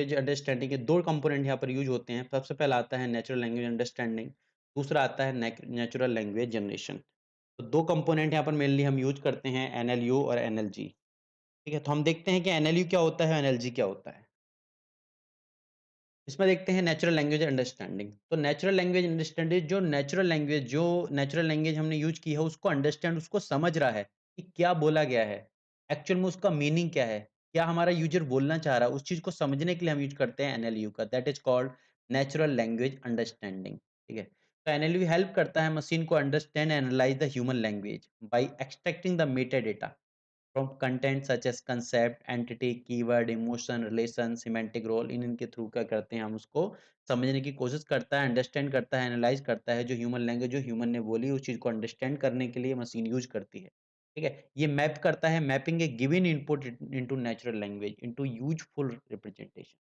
Language understanding के 2 component यहाँ पर यूज़ होते हैं। सबसे पहला आता है नेचुरल लैंग्वेज अंडरस्टैंडिंग, दूसरा आता है नेचुरल लैंग्वेज जनरेशन। तो 2 कंपोनेंट यहाँ पर मेनली हम यूज़ करते हैं एनएलयू और एनएलजी। ठीक है? तो हम देखते हैं कि एनएलयू क्या होता है, एनएलजी क्या होता है। इसमें देखते हैं नेचुरल लैंग्वेज अंडरस्टैंडिंग। तो जो नेचुरल लैंग्वेज हमने यूज़ की है उसको अंडरस्टैंड उसको समझ रहा है कि क्या बोला गया है। एक्चुअल में उसका मीनिंग क्या है? क्या हमारा यूज़र बोलना चाह रहा है? उस चीज़ को समझने के लिए हम यूज़ करते हैं एनएलयू का, that is called natural language understanding. ठीक है? तो एनएलयू हेल्प करता है मशीन को understand and analyze the human language by extracting the metadata from content such as concept, entity, keyword, emotion, relation, semantic role इनके through क्या करते हैं हम उसको समझने की कोशिश करता है, अंडरस्टैंड करता है, एनालाइज़ करता है जो ह्यूमन लैंग्वेज जो ह्यूमन ने बोली उस चीज़ को अंडरस्टैंड करने के लिए मशीन यूज़ करती है। ठीक है? ये मैप करता है mapping a given input into natural language into useful representation.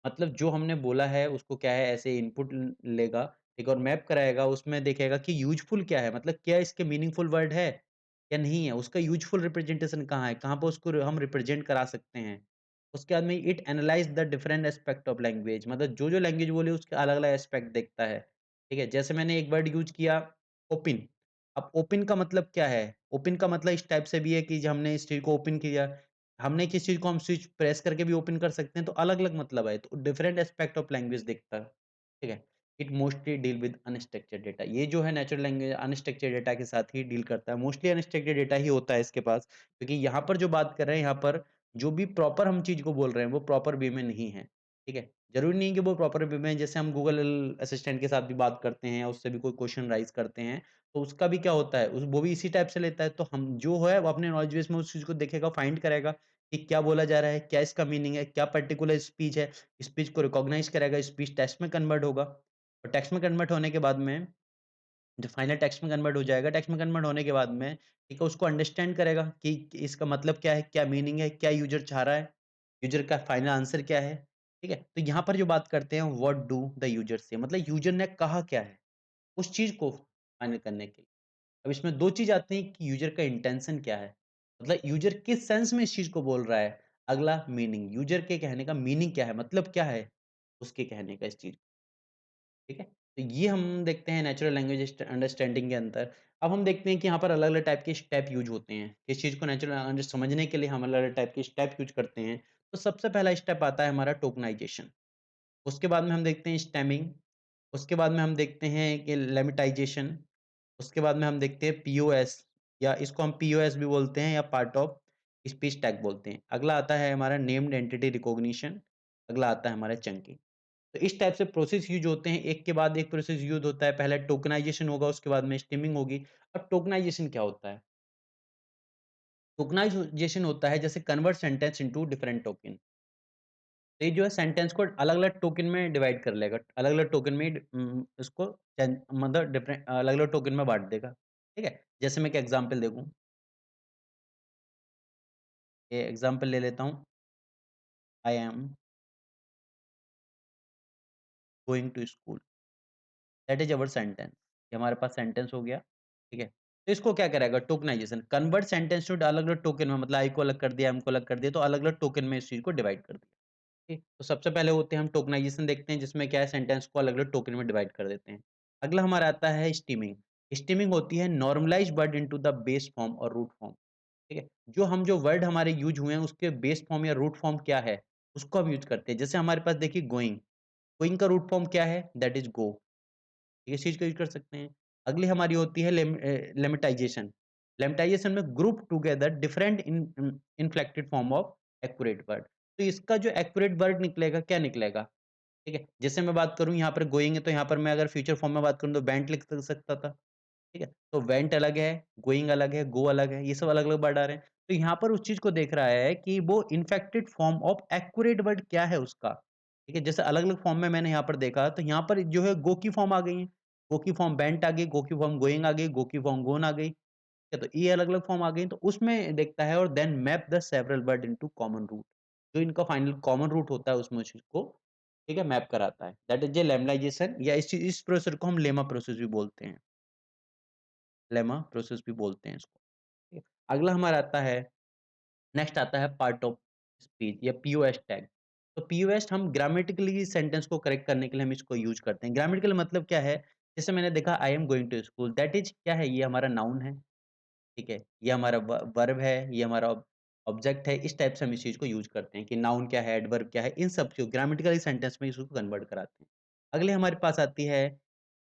मतलब जो हमने बोला है उसको क्या है ऐसे इनपुट लेगा, ठीक है? और मैप कराएगा उसमें देखेगा कि यूज़फुल क्या है, मतलब क्या इसके मीनिंगफुल वर्ड है या नहीं है? उसका यूज़फुल रिप्रेजेंटेशन कहाँ है? कहाँ पे उसको हम रिप्रेजेंट करा सकते हैं? उसके बाद में it analyse the different aspect of language मतलब जो-जो लैंग्वेज बोली उसके अलग-अलग एस्पेक्ट देखता है। ठीक है? जैसे मैंने एक वर्ड यूज़ किया ओपन, अब ओपन का मतलब क्या है? ओपन का मतलब इस टाइप से भी है कि हमने इस चीज़ को ओपन किया, हमने किसी चीज़ को हम स्विच प्रेस करके भी ओपन कर सकते हैं, तो अलग-अलग मतलब है, तो डिफरेंट एस्पेक्ट ऑफ लैंग्वेज दिखता है, ठीक है? It mostly deal with unstructured data, ये जो है नेचुरल लैंग्वेज अनस्ट्रक्चर्ड डेटा के साथ ही डील करता है, मोस्टली अनस्ट्रक्चर्ड डेटा ही होता है इसके पास, क्योंकि यहाँ पर जो बात कर रहे हैं, यहाँ पर जो भी प्रॉपर हम चीज़ को बोल रहे हैं, वो प्रॉपर वे में नहीं है, ठीक है? ज़रूरी नहीं है कि वो प्रॉपर वे में जैसे हम गूगल असिस्टेंट के साथ भी बात करते हैं या उससे भी कोई क्वेश्चन राइज़ करते हैं, तो उसका भी क्या होता है, उस वो भी इसी टाइप से लेता है, तो हम जो है वो अपने नॉलेज बेस में उस चीज़ को देखेगा, फाइंड करेगा कि क्या बोला जा रहा है, क्या इसका मीनिंग है, क्या पर्टिकुलर स्पीच है, स्पीच को रिकॉग्नाइज़ करेगा, स्पीच टेक्स्ट में कन्वर्ट होगा और टेक्स्ट में कन्वर्ट होने के बाद में जब फाइनल टेक्स्ट में कन्वर्ट हो जाएगा, टेक्स्ट में कन्वर्ट होने के बाद में ठीक है, उसको अंडरस्टैंड करेगा कि इसका मतलब क्या है, क्या मीनिंग है, क्या यूज़र चाह रहा है, यूज़र का फाइनल आंसर क्या है, ठीक है? तो यहाँ पर जो बात करते हैं व्हाट डू द यूज़र से मतलब यूज़र ने कहा क्या है, उस चीज़ को फाइनल करने के लिए। अब इसमें 2 चीज़ आती हैं कि यूज़र का इंटेंशन क्या है? मतलब यूज़र किस सेंस में इस चीज़ को बोल रहा है? अगला मीनिंग, यूज़र के कहने का मीनिंग क्या है? मतलब क्या है उसके कहने का इस चीज़ ठीक है? तो ये हम देखते हैं नेचुरल लैंग्वेज अंडरस्टैंडिंग के अंदर। अब हम देखते हैं कि यहाँ पर अलग-अलग टाइप के स्टेप यूज़ होते हैं। किस चीज़ को नेचुरल समझने के लिए हम अलग-अलग टाइप के स्टेप यूज़ करते हैं। तो सबसे पहला स्टेप आता है हमारा टोकनाइज़ेशन। उसके बाद में हम देखते हैं स्टेमिंग, उसके बाद में हम देखते हैं कि लेमेटाइज़ेशन, उसके बाद में हम देखते हैं पीओएस या इसको हम पीओएस भी बोलते हैं या पार्ट ऑफ स्पीच टैग बोलते हैं। अगला आता है हमारा नेम्ड एंटिटी रिकॉग्निशन, अगला आता है हमारा चंकिंग। तो इस टाइप से प्रोसेस यूज़ होते हैं, एक के बाद एक प्रोसेस यूज़ होता है। पहले टोकनाइज़ेशन होगा, उसके बाद में स्टेमिंग होगी। अब टोकनाइज़ेशन क्या होता है? टोकनाइज़ेशन होता है जैसे convert sentence into different token. तो ये जो है सेंटेंस को अलग-अलग टोकन में डिवाइड कर लेगा। अलग-अलग टोकन में इसको मतलब डिफरेंट अलग-अलग टोकन में बाँट देगा। ठीक है? जैसे मैं एक एग्ज़ाम्पल देखूँ, ये एग्ज़ाम्पल ले लेता हूँ, I am going to school. That is our sentence. ये हमारे पास सेंटेंस हो गया, ठीक है? तो इसको क्या करेगा टोकनाइज़ेशन कन्वर्ट सेंटेंस टू अलग-अलग टोकन में मतलब आई को अलग कर दिया, एम को अलग कर दिया, तो अलग-अलग टोकन में इस चीज़ को डिवाइड कर दिया। ठीक, तो सबसे पहले होते हैं हम टोकनाइज़ेशन देखते हैं जिसमें क्या है सेंटेंस को अलग-अलग टोकन में डिवाइड कर देते हैं। अगला हमारा आता है स्टीमिंग। स्टीमिंग होती है normalized word into the base form और रूट फॉर्म, ठीक है? जो वर्ड हमारे यूज़ हुए हैं उसके बेस फॉर्म या रूट फॉर्म क्या है, उसको हम यूज़ करते हैं। जैसे हमारे पास देखिए गोइंग, गोइंग का रूट फॉर्म क्या है? That is go. इस चीज़ को यूज़ कर सकते हैं। अगली हमारी होती है लेमेटाइज़ेशन। लेमेटाइज़ेशन में group together different inflicted form of accurate word. तो इसका जो एक्यूरेट वर्ड निकलेगा, क्या निकलेगा? ठीक है? जैसे मैं बात करूँ यहाँ पर गोइंग है, तो यहाँ पर मैं अगर फ्यूचर फॉर्म में बात करूँ तो वेंट लिख सकता था। ठीक है? तो वेंट अलग है, गोइंग अलग है, गो अलग है, ये सब अलग-अलग वर्ड आ रहे हैं। तो यहाँ पर उस चीज़ को देख रहा है कि वो infected form of accurate word क्या है उसका। ठीक है? जैसे अलग-अलग फॉर्म में मैंने यहाँ पर देखा, तो यहाँ पर जो है गो की फॉर्म आ गई है। गो की फॉर्म वेंट आ गई, गो की फॉर्म गोइंग आ गई, गो की फॉर्म गोन आ गई। ठीक है? तो ये अलग-अलग फॉर्म आ गई, तो उसमें देखता है और then map the several word into common root. जो इनका फाइनल कॉमन रूट होता है उसमें उस चीज़ को ठीक है, मैप कराता है। दैट इज़ द लेमनाइज़ेशन या इस प्रोसेस को हम लेमा प्रोसेस भी बोलते हैं। लेमा प्रोसेस भी बोलते हैं इसको। ठीक है। अगला हमारा आता है नेक्स्ट आता है पार्ट ऑफ स्पीच या पीओएस टैग। तो पीओएस्ट हम ग्रामेटिकली सेंटेंस को करेक्ट करने के लिए हम इसको यूज़ करते हैं। ग्रामेटिकल मतलब क्या है? जैसे मैंने देखा I am going to school that is क्या है? ये हमारा नाउन है, ठीक है? ये हमारा वर्ब है, ये हमारा ऑब्जेक्ट है। इस टाइप से हम इस चीज़ को यूज़ करते हैं कि नाउन क्या है, एडवर्ब क्या है, इन सब को ग्रामेटिकली सेंटेंस में इसको कन्वर्ट कराते हैं। अगले हमारे पास आती है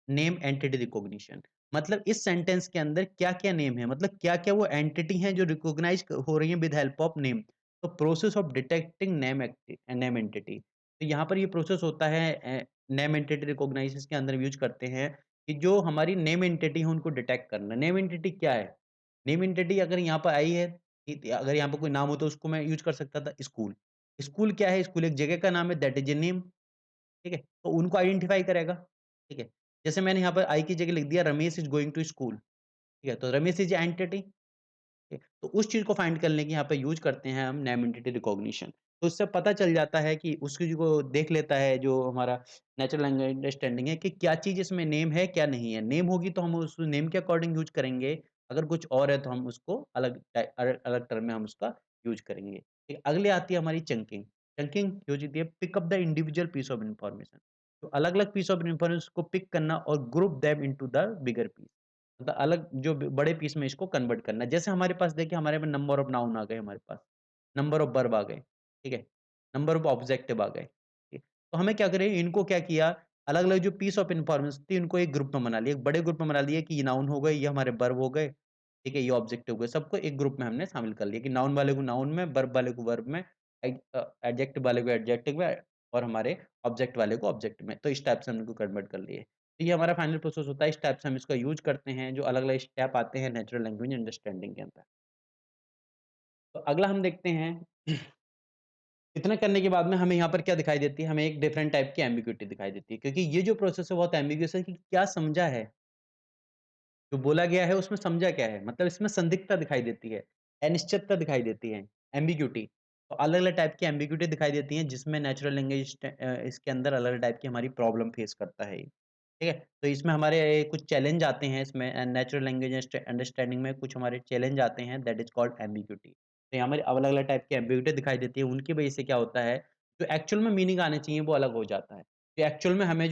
नेम एंटिटी रिकॉग्निशन। मतलब इस सेंटेंस के अंदर क्या-क्या नेम है, मतलब क्या-क्या वो एंटिटी हैं जो रिकॉग्नाइज़ हो रही हैं विद हेल्प ऑफ नेम। तो process of detecting name entity. तो यहाँ पर ये प्रोसेस होता है नेम एंटिटी रिकॉग्नाइजेशन के अंदर यूज़ करते हैं कि जो हमारी नेम एंटिटी है उनको डिटेक्ट करना। नेम एंटिटी क्या है? नेम एंटिटी अगर यहाँ पर आई है, ठीक है, अगर यहाँ पर कोई नाम हो तो उसको मैं यूज़ कर सकता था स्कूल। स्कूल क्या है? स्कूल एक जगह का नाम है दैट इज़ अ नेम। ठीक है? तो उनको आइडेंटिफ़ाई करेगा, ठीक है? जैसे मैंने यहाँ पर आई की जगह लिख दिया Ramesh is going to school, ठीक है? तो रमेश इज़ एंटिटी, ठीक है? तो उस चीज़ को फाइंड करने के यहाँ पे यूज़ करते हैं हम नेम एंटिटी रिकॉग्निशन। तो इससे पता चल जाता है कि उस चीज़ को देख लेता है जो हमारा नेचुरल लैंग्वेज अंडरस्टैंडिंग है कि क्या चीज़ इसमें नेम है, क्या नहीं है। नेम होगी तो हम उस नेम के अकॉर्डिंग यूज़ करेंगे, अगर कुछ और है तो हम उसको अलग टर्म में हम उसका यूज़ करेंगे। ठीक, अगले आती है हमारी चंकिंग। चंकिंग जो होती है pick up the individual piece of information. तो अलग-अलग पीस ऑफ इन्फॉर्मेशन को पिक करना और group them into the bigger piece. मतलब अलग जो बड़े पीस में इसको कन्वर्ट करना है। जैसे हमारे पास देखिए हमारे में नंबर ऑफ नाउन आ गए हमारे पास, नंबर ऑफ वर्ब आ गए, ठीक है? नंबर ऑफ ऑब्जेक्टिव आ गए, ठीक? तो हमें क्या करें इनको क्या किया अलग-अलग जो पीस ऑफ इन्फॉर्मेशन थी इनको एक ग्रुप में बना लिया, एक बड़े ग्रुप में बना लिया कि ये नाउन हो गए, ये हमारे वर्ब हो गए, ठीक है? ये ऑब्जेक्टिव हो गए, सबको एक ग्रुप में हमने शामिल कर लिया कि नाउन वाले को नाउन में, वर्ब वाले को वर्ब में, एडजेक्टिव वाले को एडजेक्टिव में और हमारे ऑब्जेक्ट वाले को ऑब्जेक्ट में। तो इस टाइप से हम इनको कन्वर्ट कर लिए। तो ये हमारा फाइनल प्रोसेस होता है, इस टाइप से हम इसका यूज़ करते हैं, जो अलग-अलग स्टेप आते हैं नेचुरल लैंग्वेज अंडरस्टैंडिंग के अंदर। तो अगला हम देखते हैं इतना करने के बाद में हमें यहाँ पर क्या दिखाई देती है, हमें एक डिफरेंट टाइप की एम्बिग्यूटी दिखाई देती है, क्योंकि ये जो प्रोसेस है बहुत एम्बिगियस है कि क्या समझा है? जो बोला गया है उसमें समझा क्या है? मतलब इसमें संदिग्धता दिखाई देती है, अनिश्चितता दिखाई देती है, एम्बिग्यूटी। तो अलग-अलग टाइप की एम्बिग्यूटी दिखाई देती है जिसमें नेचुरल लैंग्वेज इसके अंदर अलग-अलग टाइप की हमारी प्रॉब्लम फेस करता है ये। ठीक है? तो इसमें हमारे कुछ चैलेंज आते हैं इसमें नेचुरल लैंग्वेज अंडरस्टैंडिंग में कुछ हमारे चैलेंज आते हैं दैट इज़ कॉल्ड एम्बिग्यूटी। तो यहाँ हमारी अलग-अलग टाइप की एम्बिग्यूटी दिखाई देती है, उनकी वजह से क्या होता है, जो एक्चुअल में मीनिंग आने चाहिए वो अलग हो जाता है। कि एक्चुअल में हमें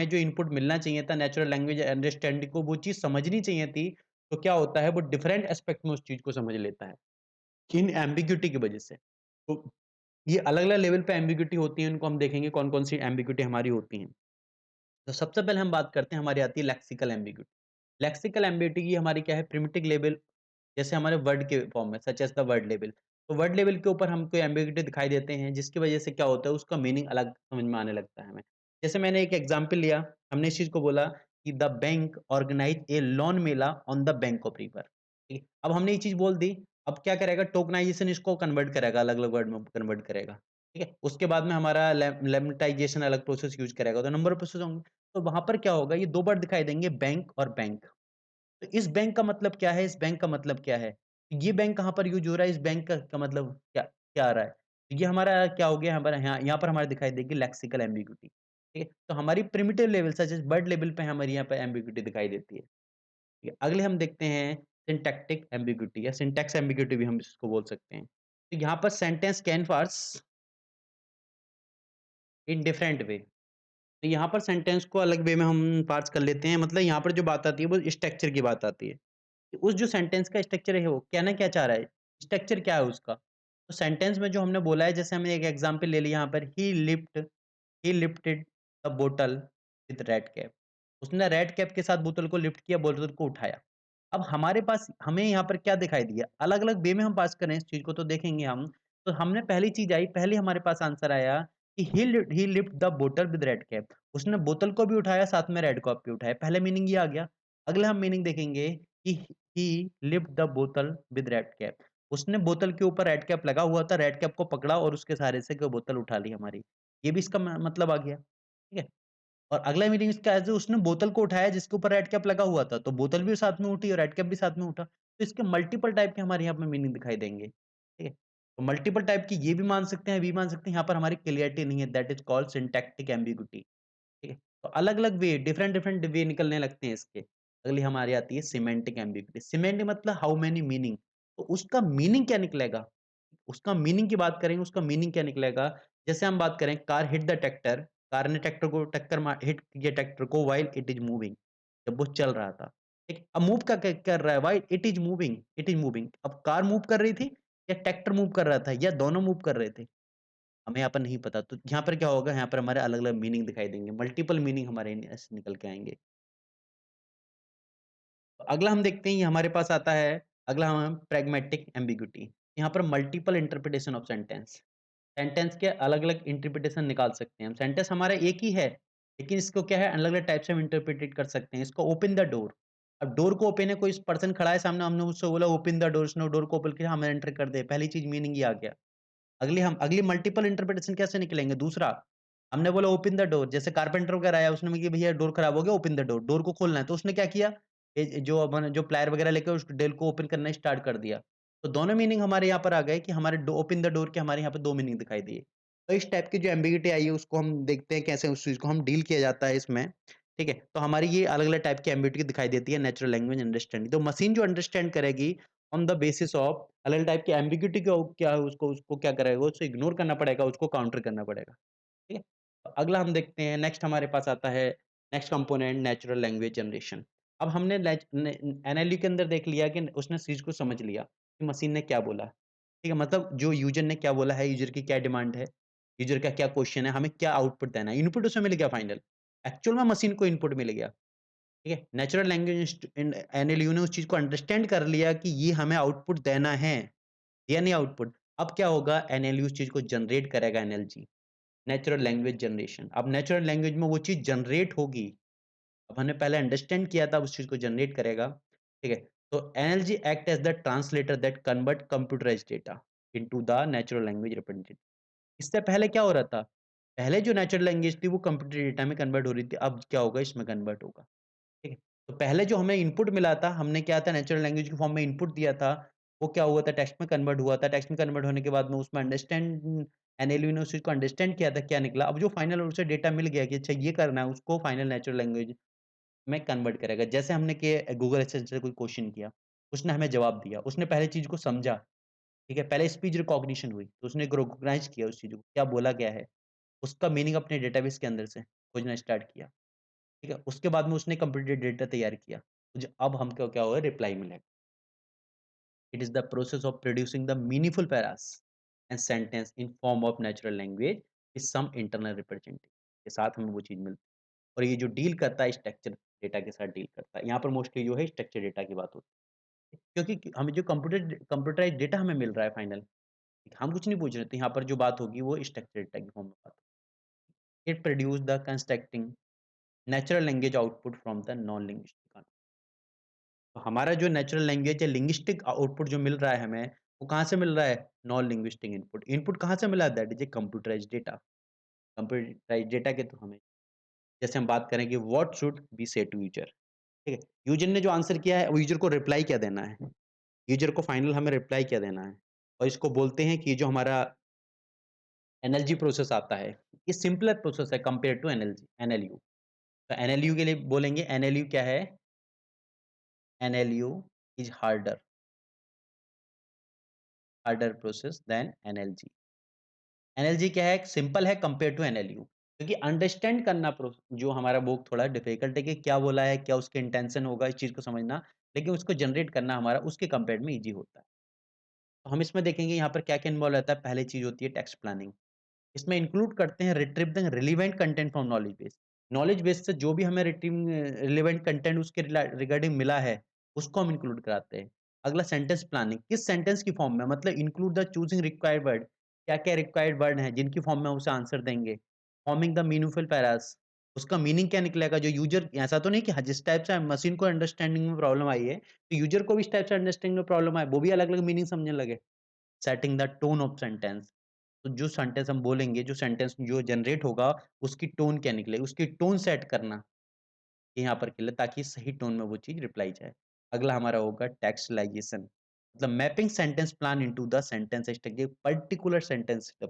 जो इनपुट मिलना चाहिए था नेचुरल लैंग्वेज अंडरस्टैंडिंग को वो चीज़ समझनी चाहिए थी, तो क्या होता है वो डिफरेंट एस्पेक्ट में उस चीज़ को समझ लेता है, इन एम्बिग्यूटी की वजह से। तो ये अलग-अलग लेवल पे एम्बिग्यूटी होती है, उनको हम देखेंगे कौन-कौन सी एम्बिग्यूटी हमारी होती हैं। तो सबसे पहले हम बात करते हैं हमारी आती है लेक्सिकल एम्बिग्यूटी। लेक्सिकल एम्बिग्यूटी की हमारी क्या है प्रिमिटिव लेवल जैसे हमारे वर्ड के फॉर्म में such as the word level. तो वर्ड लेवल के ऊपर हमको एम्बिग्यूटी दिखाई देते हैं जिसकी वजह से क्या होता है उसका मीनिंग अलग समझ में आने लगता है हमें। जैसे मैंने एक एग्ज़ाम्पल लिया, हमने इस चीज़ को बोला कि the bank organise A lawn Mela on the bank of river. ठीक है? अब हमने ये चीज़ बोल दी, अब क्या करेगा टोकनाइज़ेशन इसको कन्वर्ट करेगा, अलग-अलग वर्ड में कन्वर्ट करेगा। ठीक है? उसके बाद में हमारा लेमटाइज़ेशन अलग प्रोसेस यूज़ करेगा, तो नंबर ऑफ प्रोसेस होंगे। तो वहाँ पर क्या होगा ये 2 वर्ड दिखाई देंगे बैंक और बैंक। तो इस बैंक का मतलब क्या है? इस बैंक का मतलब क्या है? ये बैंक कहाँ पर यूज़ हो रहा है? इस बैंक का मतलब क्या क्या आ रहा है? ये हमारा क्या हो गया हमारा यहाँ पर हमारे दिखाई देगी लेक्सिकल एम्बिग्यूटी, ठीक है? तो हमारी primitive level such as word level पे हमारी यहाँ पे एम्बिग्यूटी दिखाई देती है, ठीक है? अगले हम देखते हैं सिंटैक्टिक एम्बिग्यूटी या सिंटैक्स एम्बिग्यूटी भी हम इसको बोल सकते हैं। तो यहाँ पर sentence can parse in different way. तो यहाँ पर सेंटेंस को अलग वे में हम पार्स कर लेते हैं, मतलब यहाँ पर जो बात आती है वो स्ट्रक्चर की बात आती है। उस जो सेंटेंस का स्ट्रक्चर है वो कहना क्या चाह रहा है? स्ट्रक्चर क्या है उसका? तो सेंटेंस में जो हमने बोला है जैसे हमने एक एग्ज़ाम्पल ले लिया यहाँ पर ही लिफ्टेड द बोतल विथ रेड कैप। उसने रेड कैप के साथ बोतल को लिफ्ट किया, बोतल को उठाया। अब हमारे पास हमें यहाँ पर क्या दिखाई दिया? अलग-अलग वे में हम पास करें इस चीज़ को तो देखेंगे हम। तो हमने पहली चीज़ आई, पहले हमारे पास आंसर आया कि ही लिफ्ट द बोतल विथ रेड कैप। उसने बोतल को भी उठाया, साथ में रेड कैप भी उठाया। पहले मीनिंग ये आ गया। अगला हम मीनिंग देखेंगे कि ही लिफ्ट द बोतल विथ रेड कैप। उसने बोतल के ऊपर रेड कैप लगा हुआ था, रेड कैप को पकड़ा और उसके सहारे से बोतल उठा ली हमारी। ये भी इसका मतलब आ गया, ठीक है? और अगला मीनिंग इसका है जो उसने बोतल को उठाया जिसके ऊपर रेड कैप लगा हुआ था, तो बोतल भी साथ में उठी और रेड कैप भी साथ में उठा। तो इसके मल्टीपल टाइप के हमारे यहाँ पे मीनिंग दिखाई देंगे, ठीक है? तो मल्टीपल टाइप की ये भी मान सकते हैं, ये भी मान सकते हैं, यहाँ पर हमारी क्लियरिटी नहीं है, that is called syntactic ambiguity. ठीक है? तो अलग-अलग वे डिफरेंट वे निकलने लगते हैं इसके। अगली हमारी आती है सिमेंटिक एम्बिग्यूटी। सिमेंटिक मतलब हाउ मैनी मीनिंग, तो उसका मीनिंग क्या निकलेगा? उसका मीनिंग की बात करेंगे, उसका मीनिंग क्या निकलेगा? जैसे हम बात करें car hit the tractor, car ने ट्रैक्टर को टक्कर मार हिट किया ट्रैक्टर को व्हाइल इट इज़ मूविंग, जब वो चल रहा था। ठीक? अब मूव का क कर रहा है व्हाइल इट इज़ मूविंग। अब कार मूव कर रही थी या ट्रैक्टर मूव कर रहा था या दोनों मूव कर रहे थे? हमें यहाँ पर नहीं पता। तो यहाँ पर क्या होगा, यहाँ पर हमारे अलग-अलग मीनिंग दिखाई देंगे, मल्टीपल मीनिंग हमारे ऐसे निकल के आएँगे। अगला हम देखते हैं, ये हमारे पास आता है, अगला हम प्रैग्मैटिक एम्बिग्यूटी। यहाँ पर multiple interpretation of sentence. Sentence के अलग-अलग इंटरप्रिटेशन निकाल सकते हैं हम। सेंटेंस हमारा एक ही है, लेकिन इसको क्या है अलग-अलग टाइप से हम इंटरप्रेटेड कर सकते हैं। इसको ओपन द डोर। अब डोर को ओपन है, कोई पर्सन खड़ा है सामने, हमने उससे बोला ओपन द डोर, उसने डोर को ओपन किया, हमें एंटर कर दे। पहली चीज़ मीनिंग ये आ गया। अगली मल्टीपल इंटरप्रिटेशन कैसे निकलेंगे? दूसरा, हमने बोला ओपन द डोर, जैसे कारपेंटर वगैरह आया, उसने बोला कि भैया डोर खराब हो गया, ओपन द डोर, डोर को खोलना है, तो उसने क्या किया? जो अपन जो प्लायर वगैरह लेके उस डोर को ओपन करना स्टार्ट कर दिया। तो दोनों मीनिंग हमारे यहाँ पर आ गए कि हमारे ओपन द डोर के हमारे यहाँ पे 2 मीनिंग दिखाई दिए। तो इस टाइप की जो एम्बिग्यूटी आई है, उसको हम देखते हैं कैसे उस चीज़ को हम डील किया जाता है इसमें, ठीक है? तो हमारी ये अलग-अलग टाइप की एम्बिग्यूटी दिखाई देती है नेचुरल लैंग्वेज अंडरस्टैंडिंग। तो मशीन जो अंडरस्टैंड करेगी ऑन द बेसिस ऑफ अलग टाइप की एम्बिग्यूटी को क्या है, उसको उसको क्या करेगा, उसको इग्नोर करना पड़ेगा, उसको काउंटर करना पड़ेगा, ठीक है? तो अगला हम देखते हैं, नेक्स्ट हमारे पास आता है, next component natural language generation. अब हमने एनएलयू के अंदर देख लिया कि उसने इस चीज़ को समझ लिया कि मशीन ने क्या बोला, ठीक है? मतलब जो यूज़र ने क्या बोला है, यूज़र की क्या डिमांड है, यूज़र का क्या क्वेश्चन है, हमें क्या आउटपुट देना है, इनपुट उसे मिल गया फाइनल। एक्चुअल में मशीन को इनपुट मिल गया। ठीक है? नेचुरल लैंग्वेज एनएलयू ने उस चीज़ को अंडरस्टैंड कर लिया कि ये हमें आउटपुट देना है, दिया नहीं आउटपुट। अब क्या होगा, एनएलयू उस चीज़ को जनरेट करेगा एनएलजी, नेचुरल लैंग्वेज जनरेशन। अब नेचुरल लैंग्वेज में वो चीज़ जनरेट होगी। अब हमने पहले अंडरस्टैंड किया था, अब उस चीज़ को जनरेट करेगा, ठीक है? तो NLG act as the translator that convert computerised data into the natural language representative. इससे पहले क्या हो रहा था? पहले जो नेचुरल लैंग्वेज थी वो कंप्यूटर डेटा में कन्वर्ट हो रही थी, अब क्या होगा, इसमें कन्वर्ट होगा। ठीक है? तो पहले जो हमें इनपुट मिला था, हमने क्या था नेचुरल लैंग्वेज के फॉर्म में इनपुट दिया था, वो क्या हुआ था टेक्स्ट में कन्वर्ट हुआ था। टेक्स्ट में कन्वर्ट होने के बाद में उसमें अंडरस्टैंड एनएलयू ने उस चीज़ को अंडरस्टैंड किया था, क्या निकला। अब जो फाइनल उसे डेटा मिल गया कि अच्छा ये करना है, उसको फाइनल नेचुरल लैंग्वेज में कन्वर्ट करेगा। जैसे हमने कि गूगल असिस्टेंट से कोई क्वेश्चन किया, उसने हमें जवाब दिया, उसने पहले चीज़ को समझा, ठीक है? पहले स्पीच रिकॉग्निशन हुई, तो उसने रिकॉग्नाइज़ किया उस चीज़ को, क्या बोला गया है, उसका मीनिंग अपने डेटाबेस के अंदर से खोजना स्टार्ट किया। ठीक है? उसके बाद में उसने कंप्लीटेड डेटा तैयार किया। मुझे अब हमको क्या होगा, रिप्लाई मिलेगा। It is the process of producing the meaningful paras and sentence in form of natural language with some internal representative के साथ हमें वो चीज़ मिलती है। और ये जो डील करता है स्ट्रक्चर डेटा के साथ डील करता है। यहाँ पर मोस्टली जो है स्ट्रक्चर डेटा की बात होती है। क्योंकि हमें जो कंप्यूटराइज़्ड डेटा हमें मिल रहा है फाइनल, हम कुछ नहीं पूछ रहे, तो यहाँ पर जो बात होगी वो स्ट्रक्चर डेटा की फॉर्म में बात होगी। It produce the constructing natural language output from the non linguistic. तो हमारा जो नेचुरल लैंग्वेज है, लिंग्विस्टिक आउटपुट जो मिल रहा है हमें, वो कहाँ से मिल रहा है? Non linguistic input. इनपुट कहाँ से मिला? That is a computerized data. Computerized data के थ्रू हमें, जैसे हम बात करें कि what should be said to user, ठीक है? यूज़र ने जो आंसर किया है, वो यूज़र को रिप्लाई क्या देना है? यूज़र को फाइनल हमें रिप्लाई क्या देना है? और इसको बोलते हैं कि जो हमारा एनएलजी प्रोसेस आता है, ये सिंपलर प्रोसेस है कंपेयर टू एनएलयू। तो एनएलयू के लिए बोलेंगे, एनएलयू क्या है? NLU is harder process than NLG. NLG क्या है? सिंपल है कंपेयर टू एनएलयू, क्योंकि अंडरस्टैंड करना जो हमारा वो थोड़ा डिफिकल्ट है कि क्या बोला है, क्या उसके इंटेंशन होगा, इस चीज़ को समझना, लेकिन उसको जनरेट करना हमारा उसके कंपेयर में ईज़ी होता है। तो हम इसमें देखेंगे यहाँ पर क्या-क्या इन्वॉल्व रहता है। पहली चीज़ होती है टेक्स्ट प्लानिंग। इसमें इंक्लूड करते हैं retrieve the relevant content from knowledge base. Knowledge base से जो भी हमें रिलेवेंट कंटेंट उसके रिगार्डिंग मिला है, उसको हम इंक्लूड कराते हैं। अगला सेंटेंस प्लानिंग, किस सेंटेंस की फॉर्म में, मतलब include the choosing required word, क्या-क्या रिक्वायर्ड वर्ड हैं जिनकी फॉर्म में उसे आंसर देंगे। फॉर्मिंग द मीनिंगफुल पैरास, उसका मीनिंग क्या निकलेगा जो यूज़र, ऐसा तो नहीं कि हाँ, जिस टाइप से मशीन को अंडरस्टैंडिंग में प्रॉब्लम आई है, तो यूज़र को भी इस टाइप से अंडरस्टैंडिंग में प्रॉब्लम आए, वो भी अलग-अलग मीनिंग समझने लगे। Setting the tone of sentence, तो जो सेंटेंस हम बोलेंगे, जो सेंटेंस जो जनरेट होगा, उसकी टोन क्या निकले, उसकी टोन सेट करना, यहाँ पर के लिए, ताकि सही टोन में वो चीज़ रिप्लाई जाए। अगला हमारा होगा टेक्स्टुअलाइज़ेशन, मतलब mapping sentence plan into the sentence structure,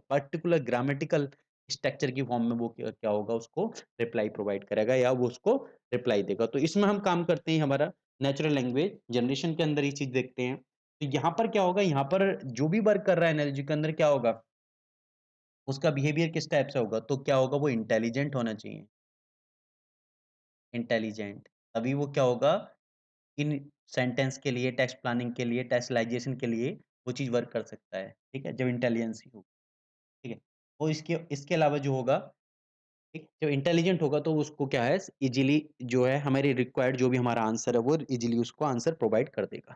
particular grammatical structure की फॉर्म में वो क्या क्या होगा, उसको रिप्लाई प्रोवाइड करेगा या वो उसको रिप्लाई देगा। तो इसमें हम काम करते हैं हमारा नेचुरल लैंग्वेज जनरेशन के अंदर ये चीज़ देखते हैं। तो यहाँ पर क्या होगा, यहाँ पर जो भी वर्क कर रहा है एनएलजी के अंदर क्या होगा, उसका बिहेवियर किस टाइप से होगा, तो क्या होगा वो इंटेलिजेंट होना चाहिए, इंटेलिजेंट। तभी वो क्या होगा इन सेंटेंस के लिए, टेक्स्ट प्लानिंग के लिए, टेक्स्टलाइज़ेशन के लिए वो चीज़ वर्क कर सकता है, ठीक है? जब इंटेलिजेंसी हो, ठीक है? और इसके इसके अलावा जो होगा, ठीक, जब इंटेलिजेंट होगा तो उसको क्या है ईज़िली जो है हमारी रिक्वायर्ड जो भी हमारा आंसर है वो ईज़िली उसको आंसर प्रोवाइड कर देगा।